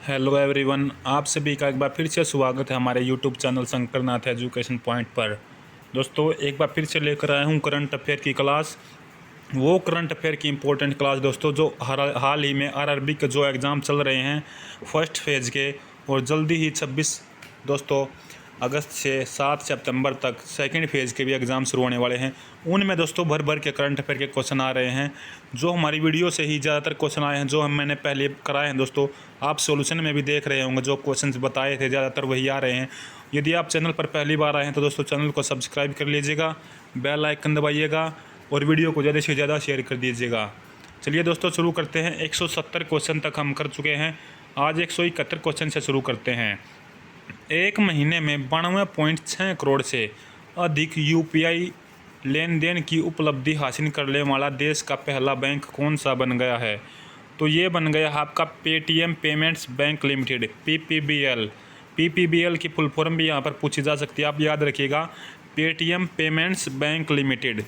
Hello everyone, आप सभी का एक बार फिर से स्वागत है हमारे यूट्यूब चैनल शंकर नाथ एजुकेशन पॉइंट पर। दोस्तों, एक बार फिर से लेकर आया हूँ करंट अफेयर की क्लास। वो करंट अफेयर की इम्पोर्टेंट क्लास दोस्तों जो हाल ही में आरआरबी के जो एग्ज़ाम चल रहे हैं फर्स्ट फेज़ के, और जल्दी ही 26 दोस्तों अगस्त से 7 सितंबर तक सेकंड फेज़ के भी एग्ज़ाम शुरू होने वाले हैं। उनमें दोस्तों भर भर के करंट अफेयर के क्वेश्चन आ रहे हैं। जो हमारी वीडियो से ही ज़्यादातर क्वेश्चन आए हैं, जो मैंने पहले कराए हैं दोस्तों, आप सॉल्यूशन में भी देख रहे होंगे। जो क्वेश्चंस बताए थे ज़्यादातर वही आ रहे हैं। यदि आप चैनल पर पहली बार आए हैं तो दोस्तों चैनल को सब्सक्राइब कर लीजिएगा, बेल आइकन दबाइएगा और वीडियो को ज़्यादा से ज़्यादा शेयर कर दीजिएगा। चलिए दोस्तों शुरू करते हैं। 170 क्वेश्चन तक हम कर चुके हैं। आज 171 क्वेश्चन से शुरू करते हैं। एक महीने में 92.6 करोड़ से अधिक यूपीआई लेन देन की उपलब्धि हासिल करने वाला देश का पहला बैंक कौन सा बन गया है? तो ये बन गया आपका Paytm payments bank limited, PPBL. PPBL की फुल फॉर्म भी यहाँ पर पूछी जा सकती है, आप याद रखिएगा, Paytm payments bank limited.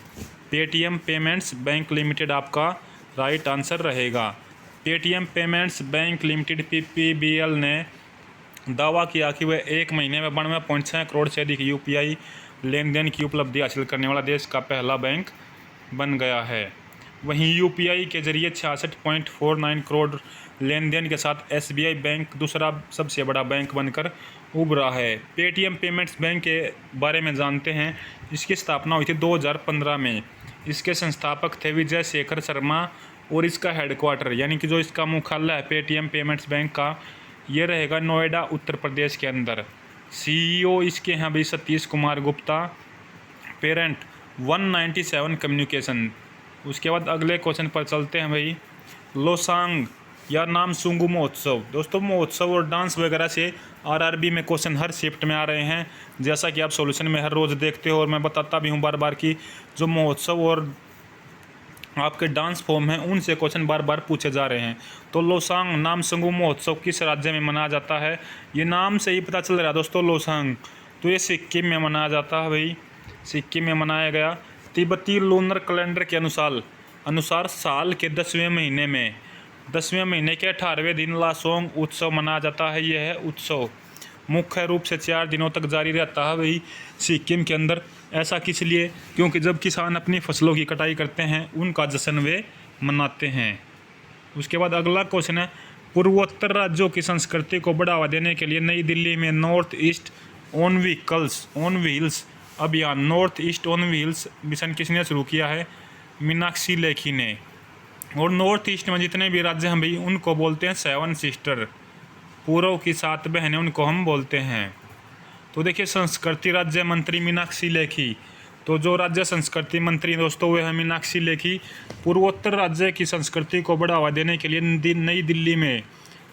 Paytm payments bank limited आपका राइट आंसर रहेगा। Paytm payments bank limited PPBL ने दावा किया कि वह एक महीने में 92.6 करोड़ से अधिक यूपीआई लेन देन की उपलब्धि हासिल करने वाला देश का पहला बैंक बन गया है। वहीं यूपीआई के जरिए 66.49 करोड़ लेन देन के साथ एसबीआई बैंक दूसरा सबसे बड़ा बैंक बनकर उभरा है। पेटीएम पेमेंट्स बैंक के बारे में जानते हैं। इसकी स्थापना हुई थी 2015 में। इसके संस्थापक थे विजय शेखर शर्मा और इसका हेडक्वार्टर यानी कि जो इसका मुख्यालय है पेटीएम पेमेंट्स बैंक का, ये रहेगा नोएडा उत्तर प्रदेश के अंदर। सीईओ इसके हैं भाई सतीश कुमार गुप्ता। Parent 197 communication. उसके बाद अगले क्वेश्चन पर चलते हैं भाई। लोसांग या नामसूंग महोत्सव। दोस्तों महोत्सव और डांस वगैरह से आरआरबी में क्वेश्चन हर शिफ्ट में आ रहे हैं, जैसा कि आप सॉल्यूशन में हर रोज़ देखते हो और मैं बताता भी हूँ बार बार कि जो महोत्सव और आपके डांस फॉर्म हैं उनसे क्वेश्चन बार बार पूछे जा रहे हैं। तो लोसांग नामसूंग महोत्सव किस राज्य में मनाया जाता है? ये नाम से ही पता चल रहा है दोस्तों लोसांग, तो ये सिक्किम में मनाया जाता है भाई, सिक्किम में मनाया गया। तिब्बती लूनर कैलेंडर के अनुसार साल के 10वें महीने के 18वें दिन लासोंग उत्सव मनाया जाता है। यह उत्सव मुख्य रूप से 4 दिनों तक जारी रहता है वही सिक्किम के अंदर। ऐसा किस लिए? क्योंकि जब किसान अपनी फसलों की कटाई करते हैं उनका जश्न वे मनाते हैं। उसके बाद अगला क्वेश्चन है, पूर्वोत्तर राज्यों की संस्कृति को बढ़ावा देने के लिए नई दिल्ली में नॉर्थ ईस्ट ऑन व्हील्स अभियान, north east on wheels mission किसने शुरू किया है? मीनाक्षी लेखी ने। और नॉर्थ ईस्ट में जितने भी राज्य हैं भाई उनको बोलते हैं 7 सिस्टर, पूर्व की 7 बहनें उनको हम बोलते हैं। तो देखिए संस्कृति राज्य मंत्री मीनाक्षी लेखी, तो जो राज्य संस्कृति मंत्री दोस्तों वे है मीनाक्षी लेखी। पूर्वोत्तर राज्य की संस्कृति को बढ़ावा देने के लिए नई दिल्ली में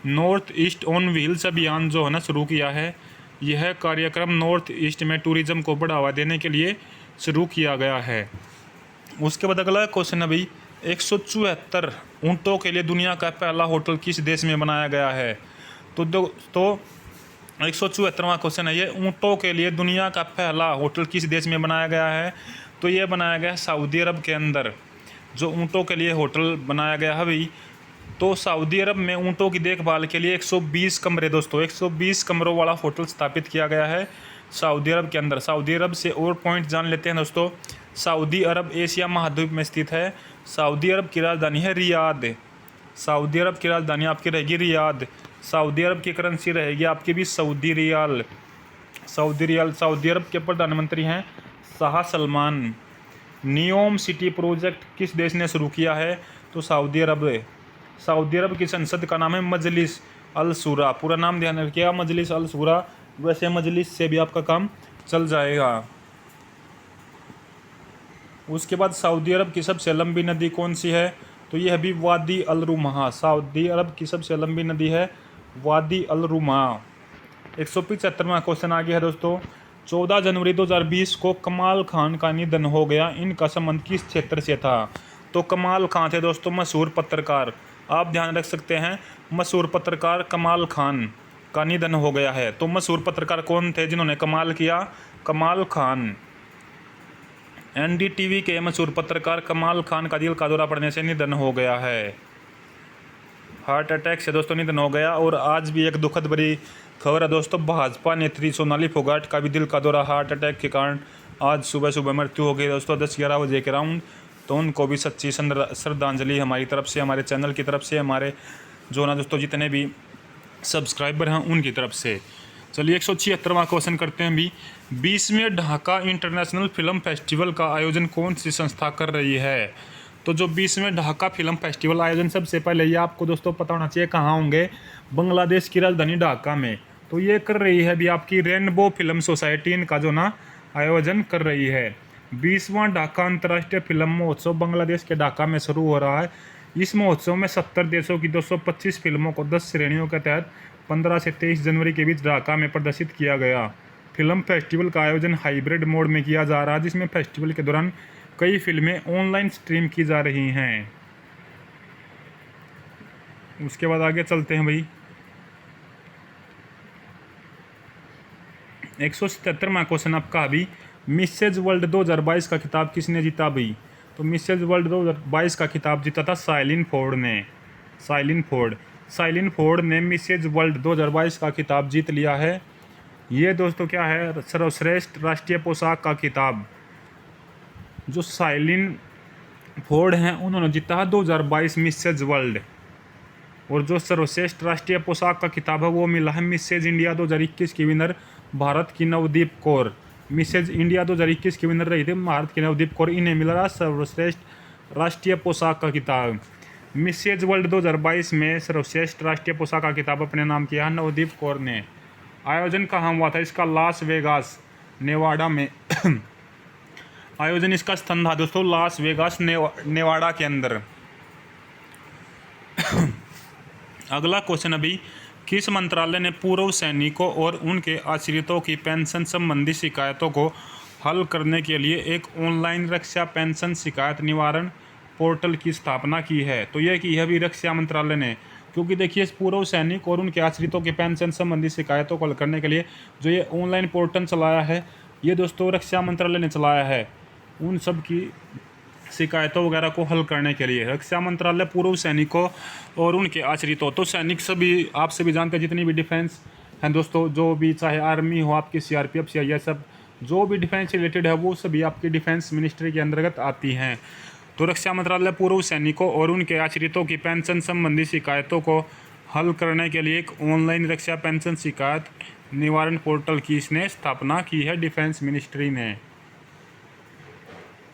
नॉर्थ ईस्ट ऑन व्हील्स अभियान जो है ना शुरू किया है। यह कार्यक्रम नॉर्थ ईस्ट में टूरिज्म को बढ़ावा देने के लिए शुरू किया गया है। उसके बाद अगला क्वेश्चन है भाई, 174 ऊँटों के लिए दुनिया का पहला होटल किस देश में बनाया गया है? तो 174वां क्वेश्चन है ये, ऊँटों के लिए दुनिया का पहला होटल किस देश में बनाया गया है? तो ये बनाया गया है सऊदी अरब के अंदर। जो ऊँटों के लिए होटल बनाया गया है भाई, तो सऊदी अरब में ऊँटों की देखभाल के लिए 120 कमरे दोस्तों 120 कमरों वाला होटल स्थापित किया गया है सऊदी अरब के अंदर। सऊदी अरब से और पॉइंट जान लेते हैं दोस्तों। सऊदी अरब एशिया महाद्वीप में स्थित है। सऊदी अरब की राजधानी है रियाद। सऊदी अरब की राजधानी आपकी रहेगी रियाद। सऊदी अरब की करेंसी रहेगी आपकी भी सऊदी रियाल। सऊदी अरब के प्रधानमंत्री हैं Shah Salman. NEOM city project किस देश ने शुरू किया है? तो सऊदी अरब। सऊदी अरब की संसद का नाम है मजलिस अल शूरा। पूरा नाम ध्यान रखिएगा, मजलिस अल शूरा। वैसे मजलिस से भी आपका काम चल जाएगा। उसके बाद सऊदी अरब की सबसे लंबी नदी कौन सी है? तो यह भी वादी अल रुमा। सऊदी अरब की सबसे लंबी नदी है वादी अल रुमा। 175वां क्वेश्चन आ गया है दोस्तों। 14 जनवरी 2020 को कमाल खान का निधन हो गया। इनका संबंध किस क्षेत्र से था? तो कमाल खान थे दोस्तों मशहूर पत्रकार। आप ध्यान रख सकते हैं, मशहूर पत्रकार कमाल खान का निधन हो गया है। तो मशहूर पत्रकार कौन थे जिन्होंने कमाल किया? कमाल खान। एनडीटीवी के मशहूर पत्रकार कमाल खान का दिल का दौरा पड़ने से निधन हो गया है। हार्ट अटैक से दोस्तों निधन हो गया। और आज भी एक दुखद भरी खबर है दोस्तों, भाजपा नेत्री सोनाली फोगाट का भी दिल का दौरा हार्ट अटैक के कारण आज सुबह सुबह मृत्यु हो गई दोस्तों 10-11 बजे के राउंड। तो उनको भी सच्ची श्रद्धांजलि हमारी तरफ से, हमारे चैनल की तरफ से, हमारे जो ना दोस्तों जितने भी सब्सक्राइबर हैं उनकी तरफ से। चलिए 176वां क्वेश्चन करते हैं भी। 20वें ढाका इंटरनेशनल फिल्म फेस्टिवल का आयोजन कौन सी संस्था कर रही है? तो जो 20वें ढाका फिल्म फेस्टिवल आयोजन सबसे पहले ये आपको दोस्तों पता होना चाहिए कहाँ होंगे, बांग्लादेश की राजधानी ढाका में। तो ये कर रही है भी आपकी रेनबो फिल्म सोसाइटी, इनका जो ना आयोजन कर रही है। 20वां ढाका अंतर्राष्ट्रीय फिल्म महोत्सव बांग्लादेश के ढाका में शुरू हो रहा है। इस महोत्सव में 70 देशों की 225 फिल्मों को 10 श्रेणियों के तहत 15 से 23 जनवरी के बीच ढाका में प्रदर्शित किया गया। फिल्म फेस्टिवल का आयोजन हाइब्रिड मोड में किया जा रहा है, जिसमें फेस्टिवल के दौरान कई फिल्में ऑनलाइन स्ट्रीम की जा रही हैं। उसके बाद आगे चलते हैं भाई। 177वां क्वेश्चन आपका अभी, मिसेज वर्ल्ड 2022 का खिताब किसने जीता भाई? तो मिसेज वर्ल्ड 2022 का खिताब जीता था साइलिन फोर्ड ने। साइलिन फोर्ड ने मिसेज वर्ल्ड 2022 का खिताब जीत लिया है। ये दोस्तों क्या है, सर्वश्रेष्ठ राष्ट्रीय पोशाक का खिताब जो साइलिन फोर्ड हैं उन्होंने जीता है 2022 मिसेज वर्ल्ड। और जो सर्वश्रेष्ठ राष्ट्रीय पोशाक का खिताब है वो मिला है मिसेज इंडिया 2021 की विनर भारत की नवदीप कौर। मिसेज इंडिया 2021 की विनर रही थी भारत की नवदीप कौर, इन्हें मिला रहा सर्वश्रेष्ठ राष्ट्रीय पोशाक का खिताब। मिसेज वर्ल्ड 2022 में सर्वश्रेष्ठ राष्ट्रीय पोशाक का खिताब अपने नाम किया है नवदीप कौर ने। आयोजन कहाँ हुआ था इसका? लास वेगास नेवाडा में आयोजन इसका स्थान था दोस्तों, लास वेगास नेवाडा के अंदर। अगला क्वेश्चन अभी, किस मंत्रालय ने पूर्व सैनिकों और उनके आश्रितों की पेंशन संबंधी शिकायतों को हल करने के लिए एक ऑनलाइन रक्षा पेंशन शिकायत निवारण पोर्टल की स्थापना की है? तो यह की है भी रक्षा मंत्रालय ने, क्योंकि देखिए पूर्व सैनिक और उनके आश्रितों की पेंशन संबंधी शिकायतों को हल करने के लिए जो ये ऑनलाइन पोर्टल चलाया है ये दोस्तों रक्षा मंत्रालय ने चलाया है, उन सब की शिकायतों वगैरह को हल करने के लिए। रक्षा मंत्रालय पूर्व सैनिकों और उनके आश्रितों, तो सैनिक सभी आप सभी जानते हैं जितनी भी डिफेंस हैं दोस्तों, जो भी चाहे आर्मी हो आपकी, CRPF CIS सब जो भी डिफेंस रिलेटेड है वो सभी आपकी डिफेंस मिनिस्ट्री के अंतर्गत आती हैं। तो रक्षा मंत्रालय पूर्व सैनिकों और उनके आश्रितों की पेंशन संबंधी शिकायतों को हल करने के लिए एक ऑनलाइन रक्षा पेंशन शिकायत निवारण पोर्टल की इसने स्थापना की है डिफेंस मिनिस्ट्री ने।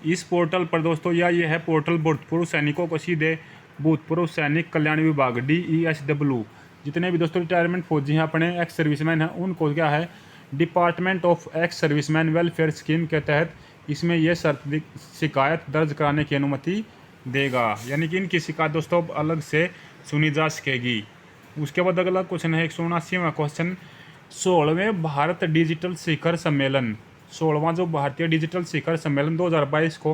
इस पोर्टल पर दोस्तों यह है पोर्टल भूतपूर्व सैनिकों को सीधे भूतपूर्व सैनिक कल्याण विभाग DESW, जितने भी दोस्तों रिटायरमेंट फौजी हैं अपने एक्स सर्विसमैन हैं उनको क्या है department of ex serviceman welfare scheme के तहत इसमें यह शिकायत दर्ज कराने की अनुमति देगा, यानी कि इनकी शिकायत दोस्तों अलग से सुनी जा सकेगी। उसके बाद अगला क्वेश्चन है 179वां क्वेश्चन, 16वें भारत डिजिटल शिखर सम्मेलन, 16वां जो भारतीय डिजिटल शिखर सम्मेलन 2022 को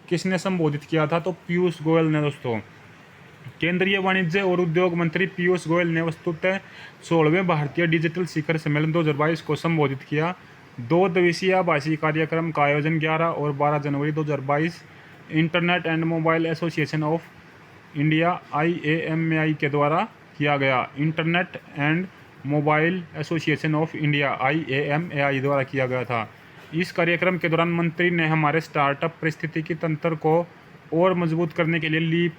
किसने संबोधित किया था? तो पीयूष गोयल ने दोस्तों। केंद्रीय वाणिज्य और उद्योग मंत्री पीयूष गोयल ने वस्तुतः 16वें भारतीय डिजिटल शिखर सम्मेलन 2022 को संबोधित किया। 2 दिवसीय आभासी कार्यक्रम का आयोजन 11 और 12 जनवरी 2022 internet and mobile association of India IAMAI के द्वारा किया गया। Internet and mobile association of India IAMAI द्वारा किया गया था। इस कार्यक्रम के दौरान मंत्री ने हमारे स्टार्टअप पारिस्थितिकी तंत्र को और मजबूत करने के लिए लीप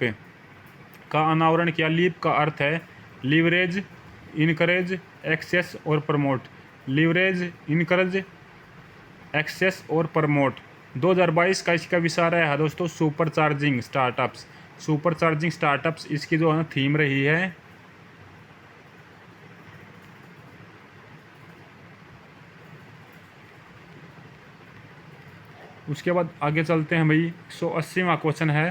का अनावरण किया। लीप का अर्थ है लीवरेज, इनकरेज, एक्सेस और प्रमोट। लीवरेज, इनकरेज, एक्सेस और प्रमोट 2022 का इसका विषय रहा है दोस्तों super charging startups. Super charging startups इसकी जो है थीम रही है। उसके बाद आगे चलते हैं भाई। 180वां क्वेश्चन है,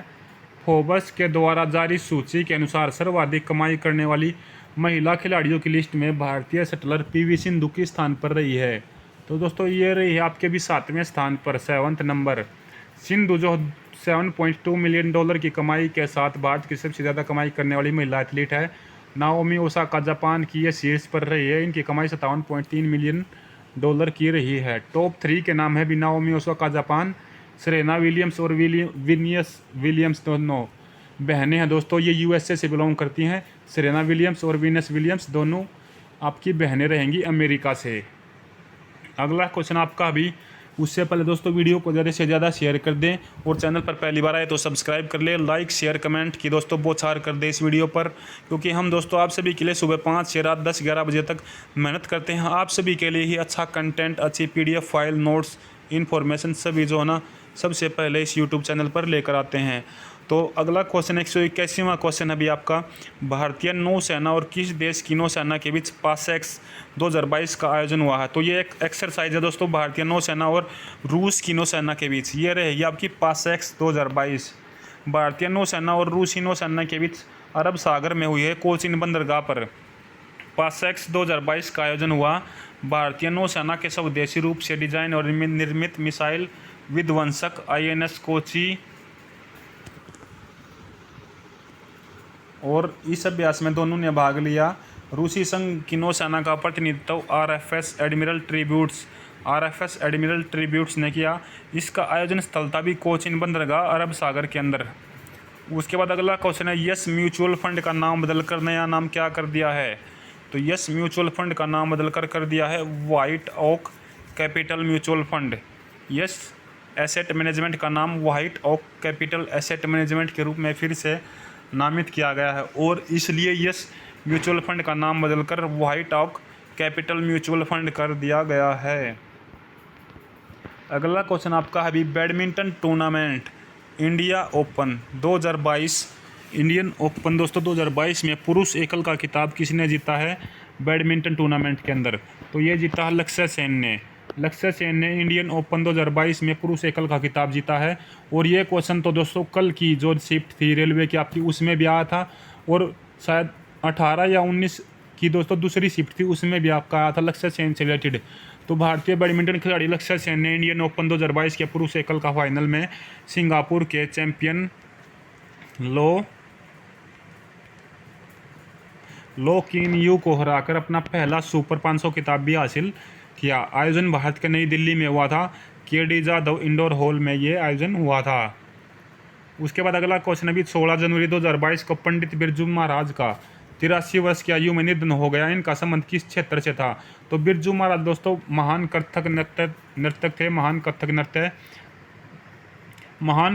फोर्ब्स के द्वारा जारी सूची के अनुसार सर्वाधिक कमाई करने वाली महिला खिलाड़ियों की लिस्ट में भारतीय शटलर PV सिंधु किस स्थान पर रही है? तो दोस्तों ये रही है आपके भी 7वें स्थान पर, 7वें नंबर। सिंधु जो $7.2 मिलियन की कमाई के साथ भारत की सबसे ज़्यादा कमाई करने वाली महिला एथलीट है। नाओमी ओसाका जापान की ये शीर्ष पर रही है, इनकी कमाई $57.3 मिलियन की रही है। टॉप 3 के नाम है Naomi Osaka Japan, Serena Williams और विनियस विलियम्स दोनों। बहनें हैं दोस्तों, ये यूएसए से बिलोंग करती हैं। सेरेना विलियम्स और वीनस विलियम्स दोनों आपकी बहनें रहेंगी अमेरिका से। अगला क्वेश्चन आपका अभी, उससे पहले दोस्तों वीडियो को ज़्यादा से ज़्यादा शेयर कर दें और चैनल पर पहली बार आए तो सब्सक्राइब कर ले, लाइक शेयर कमेंट की दोस्तों बौछार कर दे इस वीडियो पर, क्योंकि हम दोस्तों आप सभी के लिए सुबह 5 से रात 10-11 बजे तक मेहनत करते हैं। आप सभी के लिए ही अच्छा कंटेंट, अच्छी PDF फाइल, नोट्स, इन्फॉर्मेशन सभी जो है ना सबसे पहले इस यूट्यूब चैनल पर लेकर आते हैं। तो अगला क्वेश्चन 181वां क्वेश्चन अभी आपका, भारतीय नौसेना और किस देश की नौसेना के बीच पासएक्स 2022 का आयोजन हुआ है। तो ये एक एक्सरसाइज है दोस्तों, भारतीय नौसेना और रूस की नौसेना के बीच ये रहेगी आपकी पासएक्स 2022। भारतीय नौसेना और रूसी नौसेना के बीच अरब सागर में हुई है कोचिन बंदरगाह पर पासएक्स 2022 का आयोजन हुआ। भारतीय नौसेना के स्वदेशी रूप से डिजाइन और निर्मित मिसाइल विध्वंसक INS कोची और इस अभ्यास में दोनों ने भाग लिया। रूसी संघ की नौसेना का प्रतिनिधित्व RFS एडमिरल ट्रिब्यूट्स ने किया। इसका आयोजन स्थल था भी कोचिन बंदरगाह अरब सागर के अंदर। उसके बाद अगला क्वेश्चन है, यस म्यूचुअल फंड का नाम बदलकर नया नाम क्या कर दिया है। तो यस म्यूचुअल फंड का नाम बदलकर कर दिया है White Oak Capital mutual fund. Yes asset management का नाम White Oak Capital asset management के रूप में फिर से नामित किया गया है और इसलिए यस म्यूचुअल फंड का नाम बदलकर White Oak Capital mutual fund कर दिया गया है। अगला क्वेश्चन आपका है, badminton tournament India Open 2022। Indian Open दोस्तों 2022 में पुरुष एकल का खिताब किसने जीता है बैडमिंटन टूर्नामेंट के अंदर। तो ये जीता है लक्ष्य सेन ने। लक्ष्य सेन ने इंडियन ओपन 2022 में पुरुष एकल का खिताब जीता है। और ये क्वेश्चन तो दोस्तों कल की जो शिफ्ट थी रेलवे की आपकी उसमें भी आया था और शायद 18 या 19 की दोस्तों दूसरी शिफ्ट थी उसमें भी आपका आया था लक्ष्य सेन से रिलेटेड। तो भारतीय बैडमिंटन खिलाड़ी लक्ष्य सेन ने इंडियन ओपन 2022 के पुरुष एकल का फाइनल में सिंगापुर के चैंपियन लो किन यू को हराकर अपना पहला सुपर 500 खिताब भी हासिल किया। आयोजन भारत के नई दिल्ली में हुआ था, KD जाधव इंडोर हॉल में ये आयोजन हुआ था। उसके बाद अगला क्वेश्चन अभी 16 जनवरी 2022 को पंडित बिरजू महाराज का 83 वर्ष की आयु में निधन हो गया। इनका संबंध किस क्षेत्र से था। तो बिरजू महाराज दोस्तों महान कथक नर्तक थे। महान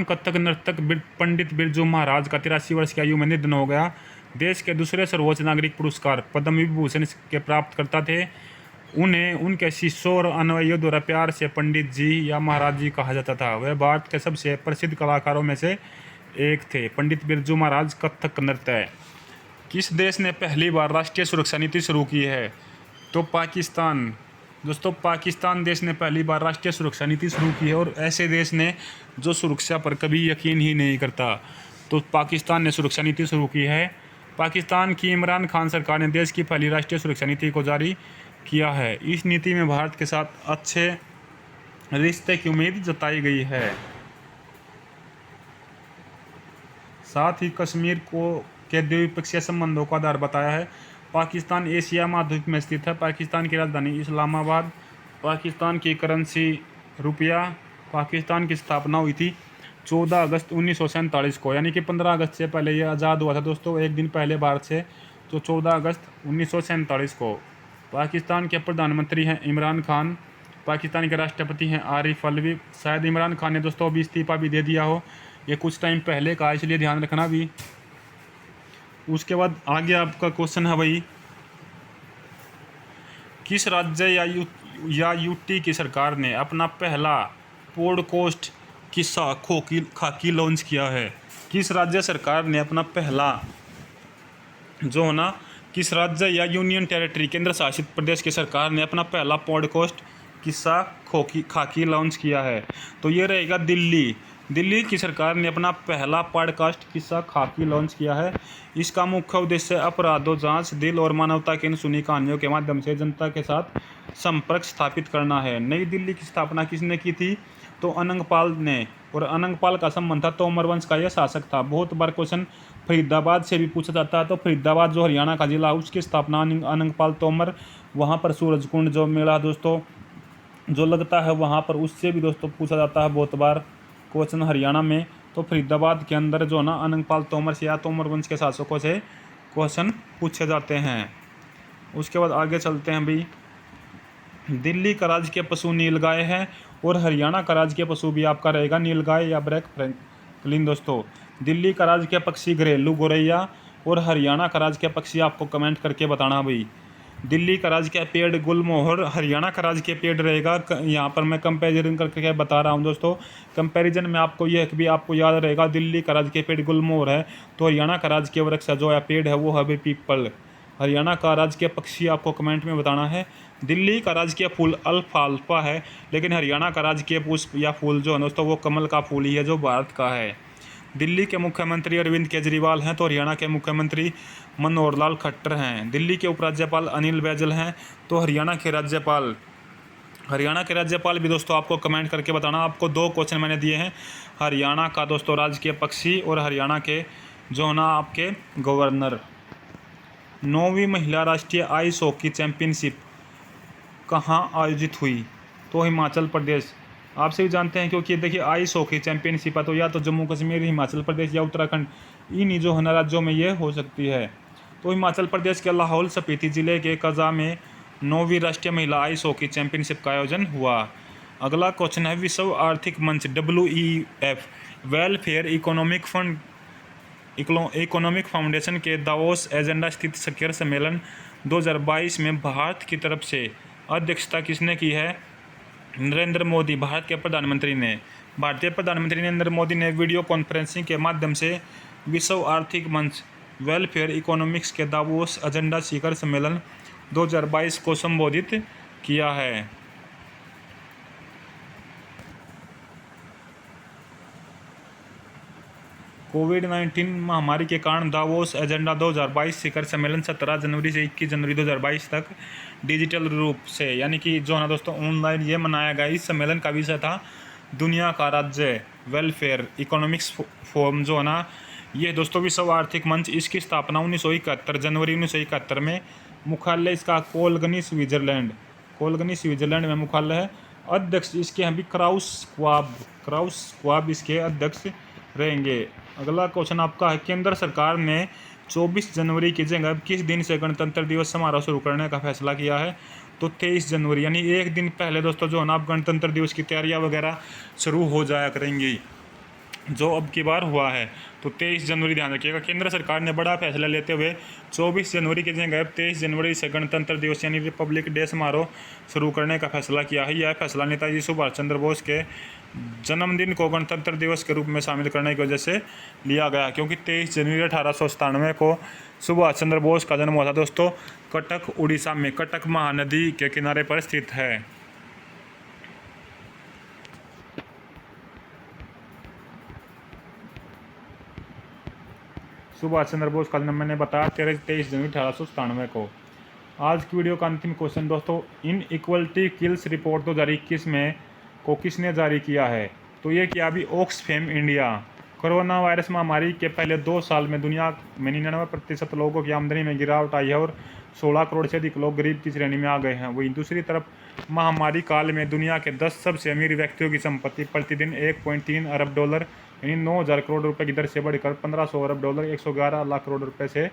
कथक नर्तक पंडित बिरजू महाराज का 83 वर्ष की आयु में निधन हो गया। देश के दूसरे सर्वोच्च नागरिक पुरस्कार पद्म विभूषण के प्राप्त करता थे। उन्हें उनके शिष्यों और अनुयायियों द्वारा प्यार से पंडित जी या महाराज जी कहा जाता था। वह भारत के सबसे प्रसिद्ध कलाकारों में से एक थे। पंडित बिरजू महाराज कथक नृत्य। किस देश ने पहली बार राष्ट्रीय सुरक्षा नीति शुरू की है। तो पाकिस्तान। दोस्तों पाकिस्तान देश ने पहली बार राष्ट्रीय सुरक्षा नीति शुरू की है और ऐसे देश ने जो सुरक्षा पर कभी यकीन ही नहीं करता, तो पाकिस्तान ने सुरक्षा नीति शुरू की है। पाकिस्तान की इमरान खान सरकार ने देश की पहली राष्ट्रीय सुरक्षा नीति को जारी किया है। इस नीति में भारत के साथ अच्छे रिश्ते की उम्मीद जताई गई है। साथ ही कश्मीर के द्विपक्षीय संबंधों का आधार बताया है। पाकिस्तान एशिया महाद्वीप में स्थित है। पाकिस्तान की राजधानी इस्लामाबाद। पाकिस्तान की करेंसी रुपया। पाकिस्तान की स्थापना हुई थी 14 अगस्त 1947 को, यानी कि 15 अगस्त से पहले ये आज़ाद हुआ था दोस्तों, एक दिन पहले भारत से, तो 14 अगस्त 1947 को। पाकिस्तान के प्रधानमंत्री हैं इमरान खान। पाकिस्तान के राष्ट्रपति हैं आरिफ अलवी। शायद इमरान खान ने दोस्तों अभी इस्तीफा भी दे दिया हो, ये कुछ टाइम पहले का, इसलिए ध्यान रखना भी। उसके बाद आगे आपका क्वेश्चन है भाई, किस राज्य या यूटी की सरकार ने अपना पहला पॉडकास्ट किस्सा खाकी लॉन्च किया है। किस राज्य सरकार ने अपना पहला जो है ना, किस राज्य या यूनियन टेरिटरी केंद्र शासित प्रदेश की सरकार ने अपना पहला पॉडकास्ट किस्सा खाकी लॉन्च किया है। तो ये रहेगा दिल्ली की सरकार ने अपना पहला पॉडकास्ट किस्सा खाकी लॉन्च किया है। इसका मुख्य उद्देश्य अपराधों, जांच, दिल और मानवता की अनसुनी कहानियों के माध्यम से जनता के साथ संपर्क स्थापित करना है। नई दिल्ली की स्थापना किसने की थी। तो अनंगपाल ने, और अनंगपाल का संबंध था तोमर वंश का यह शासक था। बहुत बार क्वेश्चन फरीदाबाद से भी पूछा जाता है, तो फरीदाबाद जो हरियाणा का जिला, उसकी स्थापना अनंगपाल तोमर, वहाँ पर सूरजकुंड जो मेला दोस्तों जो लगता है वहाँ पर, उससे भी दोस्तों पूछा जाता है बहुत बार क्वेश्चन हरियाणा में। तो फरीदाबाद के अंदर जो ना अनंगपाल तोमर से या तोमरगंज के शासकों से क्वेश्चन पूछे जाते हैं। उसके बाद आगे चलते हैं भाई। दिल्ली का राजकीय पशु नीलगाय है और हरियाणा का राजकीय पशु भी आपका रहेगा नीलगाय या ब्लैक फ्रैंकलिन। दोस्तों दिल्ली का राजकीय पक्षी घरेलू गौरैया और हरियाणा का राजकीय पक्षी आपको कमेंट करके बताना भाई। दिल्ली का राजकीय पेड़ गुलमोहर, हरियाणा का राजकीय पेड़ रहेगा, यहाँ पर मैं कंपैरिजन करके बता रहा हूँ दोस्तों। कंपैरिजन में आपको यह भी आपको याद रहेगा, दिल्ली का राजकीय पेड़ गुलमोहर है तो हरियाणा का राजकीय वृक्ष जो है पेड़ है वो है भी पीपल। हरियाणा का राजकीय पक्षी आपको कमेंट में बताना है। दिल्ली का राजकीय फूल अल्फाल्फा है, लेकिन हरियाणा का राजकीय पुष्प या फूल जो है दोस्तों वो कमल का फूल ही है जो भारत का है। दिल्ली के मुख्यमंत्री अरविंद केजरीवाल हैं तो हरियाणा के मुख्यमंत्री मनोहर लाल खट्टर हैं। दिल्ली के उपराज्यपाल अनिल बैजल हैं तो हरियाणा के राज्यपाल भी दोस्तों आपको कमेंट करके बताना। आपको 2 क्वेश्चन मैंने दिए हैं, हरियाणा का दोस्तों राजकीय पक्षी और हरियाणा के जो ना आपके गवर्नर। 9वीं महिला राष्ट्रीय आइस हॉकी चैंपियनशिप कहाँ आयोजित हुई? तो हिमाचल प्रदेश। आप सभी जानते हैं क्योंकि देखिए आइस हॉकी चैंपियनशिप है तो या तो जम्मू कश्मीर, हिमाचल प्रदेश या उत्तराखंड, इन्हीं जो है ना राज्यों में ये हो सकती है। तो हिमाचल प्रदेश के लाहौल स्पीति जिले के कजा में 9वीं राष्ट्रीय महिला आइस हॉकी चैंपियनशिप का आयोजन हुआ। अगला क्वेश्चन है, विश्व आर्थिक मंच WEF वेलफेयर इकोनॉमिक फाउंडेशन के दावोस एजेंडा स्थित शिखर सम्मेलन 2022 में भारत की तरफ से अध्यक्षता किसने की है? नरेंद्र मोदी, भारत के प्रधानमंत्री ने। भारतीय प्रधानमंत्री नरेंद्र मोदी ने वीडियो कॉन्फ्रेंसिंग के माध्यम से विश्व आर्थिक मंच वेलफेयर इकोनॉमिक्स के दावोस एजेंडा शिखर सम्मेलन 2022 को संबोधित किया है। कोविड-19 महामारी के कारण दावोस एजेंडा 2022 शिखर सम्मेलन 17 जनवरी से 21 जनवरी 2022 तक डिजिटल रूप से यानी कि जो है ना दोस्तों ऑनलाइन ये मनाया गया। इस सम्मेलन का विषय था दुनिया का राज्य वेलफेयर इकोनॉमिक्स फोरम जो है ना ये दोस्तों विश्व आर्थिक मंच। इसकी स्थापना 1971 जनवरी 1971 में। मुख्यालय इसका कोलगनी स्विट्जरलैंड में मुख्यालय है। अध्यक्ष इसके हैं भी क्राउस क्वाब इसके अध्यक्ष रहेंगे। अगला क्वेश्चन आपका है, केंद्र सरकार ने 24 जनवरी की जगह किस दिन से गणतंत्र दिवस समारोह शुरू करने का फैसला किया है? तो 23 जनवरी यानी एक दिन पहले दोस्तों जो है ना आप गणतंत्र दिवस की तैयारियां वगैरह शुरू हो जाया करेंगी, जो अब की बार हुआ है। तो 23 जनवरी ध्यान रखिएगा। केंद्र सरकार ने बड़ा फैसला लेते हुए 24 जनवरी की जगह 23 जनवरी से गणतंत्र दिवस यानी रिपब्लिक डे समारोह शुरू करने का फैसला किया है। यह फैसला नेताजी सुभाष चंद्र बोस के जन्मदिन को गणतंत्र दिवस के रूप में शामिल करने की वजह से लिया गया, क्योंकि 23 जनवरी 1897 को सुभाष चंद्र बोस का जन्म हुआ था दोस्तों। कटक उड़ीसा में कटक महानदी के किनारे पर स्थित है। सुभाष चंद्र बोस का जन्म मैंने बताया 23 जनवरी 1897 को। आज की वीडियो का अंतिम क्वेश्चन दोस्तों, इनइक्वलिटी किल्स रिपोर्ट 2021 में को किसने जारी किया है? तो ये किया अभी ऑक्सफैम इंडिया। कोरोना वायरस महामारी के पहले 2 साल में दुनिया में 99% लोगों की आमदनी में गिरावट आई है और 16 करोड़ से अधिक लोग गरीब की श्रेणी में आ गए हैं। वहीं दूसरी तरफ महामारी काल में दुनिया के 10 सबसे अमीर व्यक्तियों की संपत्ति प्रतिदिन 1.3 अरब डॉलर यानी 9,000 करोड़ रुपए की दर से बढ़कर 1500 अरब डॉलर 111 लाख करोड़ रुपए से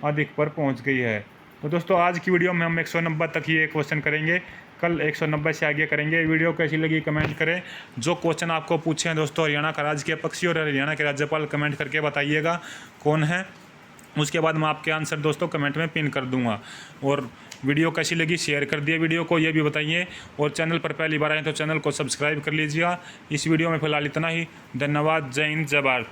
अधिक पर पहुंच गई है। तो दोस्तों आज की वीडियो में हम 190 तक ही एक क्वेश्चन करेंगे, कल 190 से आगे करेंगे। वीडियो कैसी लगी कमेंट करें। जो क्वेश्चन आपको पूछे हैं दोस्तों हरियाणा का राजकीय पक्षी और हरियाणा के राज्यपाल कमेंट करके बताइएगा कौन है। उसके बाद मैं आपके आंसर दोस्तों कमेंट में पिन कर दूंगा। और वीडियो कैसी लगी शेयर कर दिए वीडियो को, ये भी बताइए। और चैनल पर पहली बार आए तो चैनल को सब्सक्राइब कर लीजिएगा। इस वीडियो में फिलहाल इतना ही। धन्यवाद। जय हिंद, जय भारत।